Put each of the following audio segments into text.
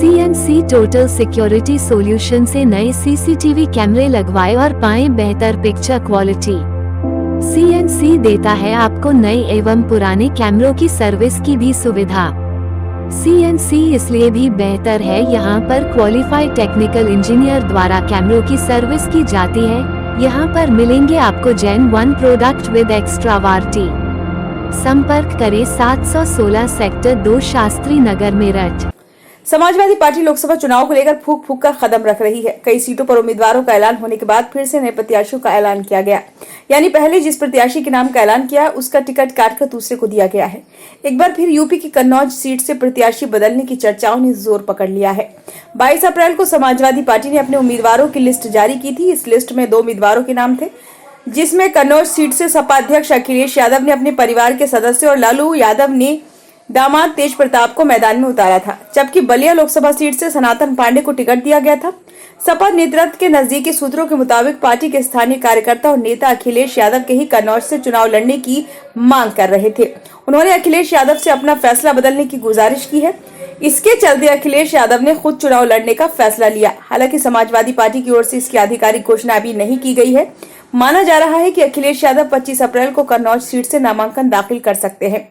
CNC total security solution से नए CCTV कैमरे लगवाएं और पाएं बेहतर पिक्चर क्वालिटी। CNC देता है आपको नए एवं पुराने कैमरों की सर्विस की भी सुविधा। CNC इसलिए भी बेहतर है, यहाँ पर क्वालिफाइड टेक्निकल इंजीनियर द्वारा कैमरों की सर्विस की जाती है। यहाँ पर मिलेंगे आपको Gen 1 product with extra warranty. संपर्क करें 716 सेक्टर 2 शास्त्री नगर मेरठ। समाजवादी पार्टी लोकसभा चुनाव को लेकर फूंक फूंक कर कदम रख रही है। कई सीटों पर उम्मीदवारों का ऐलान होने के बाद फिर से नए प्रत्याशियों का ऐलान किया गया, यानी पहले जिस प्रत्याशी के नाम का ऐलान किया उसका टिकट काटकर दूसरे को दिया गया है। एक बार फिर यूपी की कन्नौज सीट से प्रत्याशी बदलने की चर्चाओं ने जोर पकड़ लिया है। 22 अप्रैल को समाजवादी पार्टी ने अपने उम्मीदवारों की लिस्ट जारी की थी। इस लिस्ट में 2 उम्मीदवारों के नाम थे, जिसमें कन्नौज सीट से सपा अध्यक्ष अखिलेश यादव ने अपने परिवार के सदस्य और लालू यादव ने दामाद तेज प्रताप को मैदान में उतारा था, जबकि बलिया लोकसभा सीट से सनातन पांडे को टिकट दिया गया था। सपा नेतृत्व के नजदीकी सूत्रों के मुताबिक पार्टी के स्थानीय कार्यकर्ता और नेता अखिलेश यादव के ही कन्नौज से चुनाव लड़ने की मांग कर रहे थे। उन्होंने अखिलेश यादव से अपना फैसला बदलने की गुजारिश की है। इसके चलते अखिलेश यादव ने खुद चुनाव लड़ने का फैसला लिया। हालांकि समाजवादी पार्टी की ओर से इसकी आधिकारिक घोषणा अभी नहीं की गई है। माना जा रहा है कि अखिलेश यादव 25 अप्रैल को कन्नौज सीट से नामांकन दाखिल कर सकते हैं।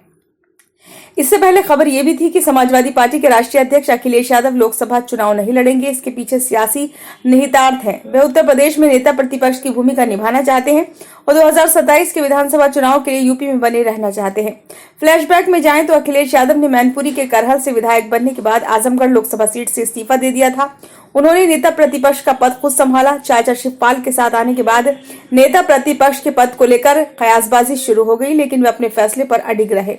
इससे पहले खबर ये भी थी कि समाजवादी पार्टी के राष्ट्रीय अध्यक्ष अखिलेश यादव लोकसभा चुनाव नहीं लड़ेंगे। इसके पीछे सियासी निहितार्थ है। वे उत्तर प्रदेश में नेता प्रतिपक्ष की भूमिका निभाना चाहते हैं और 2027 के विधानसभा चुनाव के लिए यूपी में बने रहना चाहते हैं। फ्लैशबैक में जाएं तो अखिलेश यादव ने मैनपुरी के करहल से विधायक बनने के बाद आजमगढ़ लोकसभा सीट से इस्तीफा दे दिया था। उन्होंने नेता प्रतिपक्ष का पद खुद संभाला। चाचा शिवपाल के साथ आने के बाद नेता प्रतिपक्ष के पद को लेकर कयासबाजी शुरू हो गई, लेकिन वे अपने फैसले पर अडिग रहे।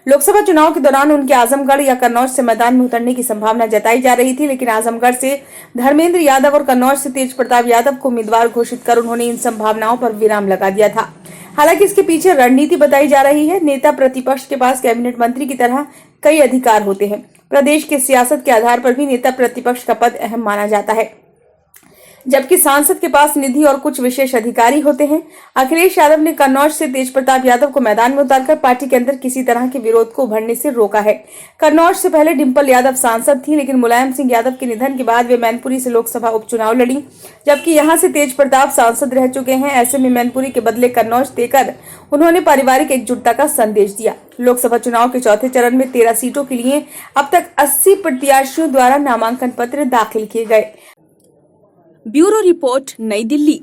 लोकसभा चुनाव के दौरान उनके आजमगढ़ या कन्नौज से मैदान में उतरने की संभावना जताई जा रही थी, लेकिन आजमगढ़ से धर्मेंद्र यादव और कन्नौज से तेज प्रताप यादव को उम्मीदवार घोषित कर उन्होंने इन संभावनाओं पर विराम लगा दिया था। हालांकि इसके पीछे रणनीति बताई जा रही है। नेता प्रतिपक्ष के पास कैबिनेट मंत्री की तरह कई अधिकार होते हैं। प्रदेश की सियासत के आधार पर भी नेता प्रतिपक्ष का पद अहम माना जाता है, जबकि सांसद के पास निधि और कुछ विशेष अधिकारी होते हैं। अखिलेश यादव ने कन्नौज से तेज प्रताप यादव को मैदान में उतारकर पार्टी के अंदर किसी तरह के विरोध को उभरने से रोका है। कन्नौज से पहले डिंपल यादव सांसद थी, लेकिन मुलायम सिंह यादव के निधन के बाद वे मैनपुरी से लोकसभा उपचुनाव लड़ी, जबकि यहां से तेज प्रताप सांसद रह चुके हैं। ऐसे में मैनपुरी के बदले कन्नौज देकर उन्होंने पारिवारिक एकजुटता का संदेश दिया। लोकसभा चुनाव के चौथे चरण में 13 सीटों के लिए अब तक 80 प्रत्याशियों द्वारा नामांकन पत्र दाखिल किए गए। ब्यूरो रिपोर्ट, नई दिल्ली।